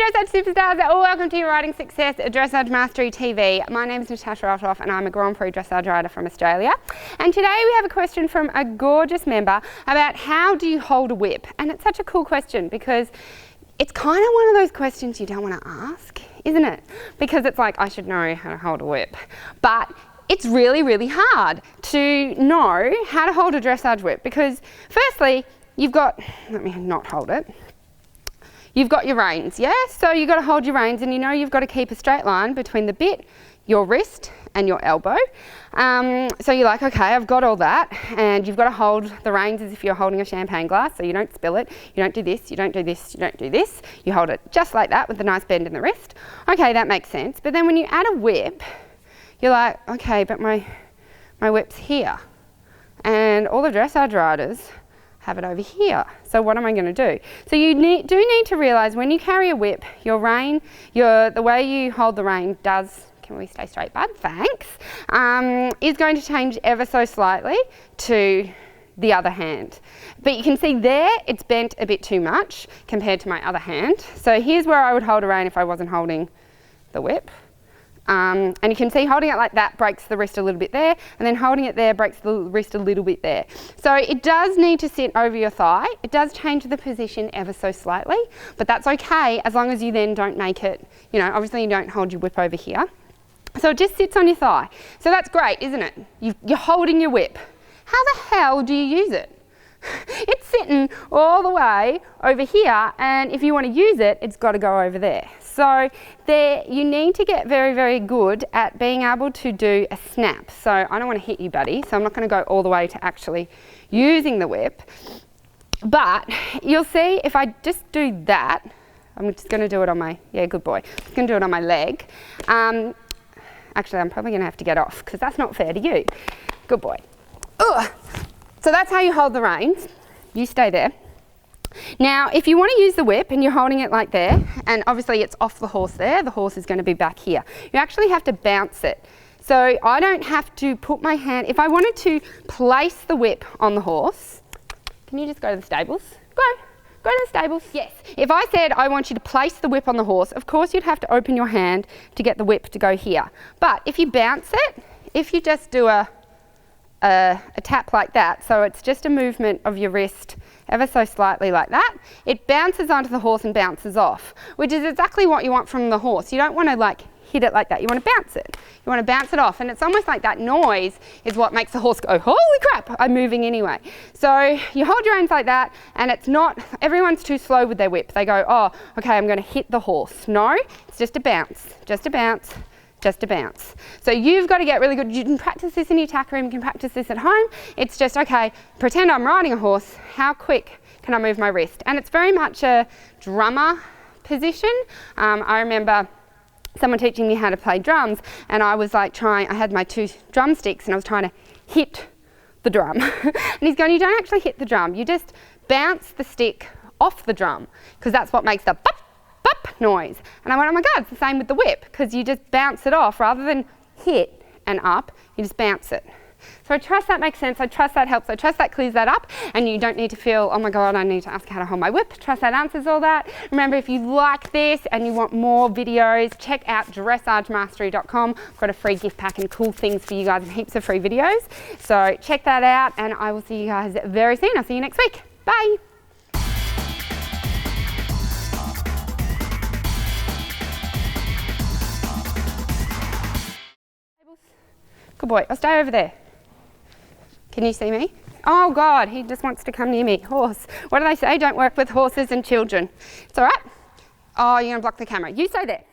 Dressage Superstars, welcome to your Riding Success Dressage Mastery TV. My name is Tash and I'm a Grand Prix dressage rider from Australia. And today we have a question from a gorgeous member about how do you hold a whip? And it's such a cool question because it's kind of one of those questions you don't want to ask, isn't it? Because it's like, I should know how to hold a whip. But it's really, really hard to know how to hold a dressage whip because firstly, you've got, let me not hold it. You've got your reins, yeah? So you've got to hold your reins and you know you've got to keep a straight line between the bit, your wrist and your elbow. So you're like, okay, I've got all that, and you've got to hold the reins as if you're holding a champagne glass, so you don't spill it, you don't do this, you don't do this, you don't do this. You hold it just like that with a nice bend in the wrist. Okay, that makes sense. But then when you add a whip, you're like, okay, but my whip's here. And all the dressage riders have it over here. So what am I going to do? So you do need to realise when you carry a whip, your rein, the way you hold the rein does, can we stay straight, bud? Thanks. Is going to change ever so slightly to the other hand. But you can see there, it's bent a bit too much compared to my other hand. So here's where I would hold a rein if I wasn't holding the whip. And you can see holding it like that breaks the wrist a little bit there, and then holding it there breaks the wrist a little bit there. So it does need to sit over your thigh. It does change the position ever so slightly, but that's okay as long as you then don't make it, you know, obviously you don't hold your whip over here. So it just sits on your thigh. So that's great, isn't it? You're holding your whip. How the hell do you use it? It's sitting all the way over here, and if you want to use it, it's got to go over there. So there, you need to get very, very good at being able to do a snap. So I don't want to hit you, buddy, so I'm not going to go all the way to actually using the whip. But you'll see if I just do that, I'm just going to do it on my, yeah, good boy. I'm just going to do it on my leg. Actually, I'm probably going to have to get off because that's not fair to you. Good boy. Ugh. So that's how you hold the reins. You stay there. Now, if you want to use the whip and you're holding it like there, and obviously it's off the horse there, the horse is going to be back here. You actually have to bounce it. So I don't have to put my hand, if I wanted to place the whip on the horse, can you just go to the stables? Go to the stables. Yes. If I said I want you to place the whip on the horse, of course you'd have to open your hand to get the whip to go here. But if you bounce it, if you just do a tap like that, so it's just a movement of your wrist ever so slightly like that, it bounces onto the horse and bounces off, which is exactly what you want from the horse. You don't want to like hit it like that, you want to bounce it. You want to bounce it off, and it's almost like that noise is what makes the horse go, holy crap, I'm moving anyway. So you hold your reins like that, and it's not, everyone's too slow with their whip. They go, oh, okay, I'm going to hit the horse. No, it's just a bounce, just a bounce. Just a bounce. So you've got to get really good. You can practice this in your tack room, you can practice this at home. It's just, okay, pretend I'm riding a horse, how quick can I move my wrist? And it's very much a drummer position. I remember someone teaching me how to play drums, and I was like I had my two drumsticks and I was trying to hit the drum. And he's going, you don't actually hit the drum, you just bounce the stick off the drum, because that's what makes the bop noise. And I went, oh my God, it's the same with the whip, because you just bounce it off rather than hit and up, you just bounce it. So I trust that makes sense, I trust that helps, I trust that clears that up, and you don't need to feel, oh my God, I need to ask how to hold my whip. Trust that answers all that. Remember, if you like this and you want more videos, check out dressagemastery.com. I've got a free gift pack and cool things for you guys and heaps of free videos. So check that out, and I will see you guys very soon. I'll see you next week. Bye. Good boy, I'll stay over there. Can you see me? Oh God, he just wants to come near me. Horse. What do they say? Don't work with horses and children. It's all right. Oh, you're gonna block the camera. You stay there.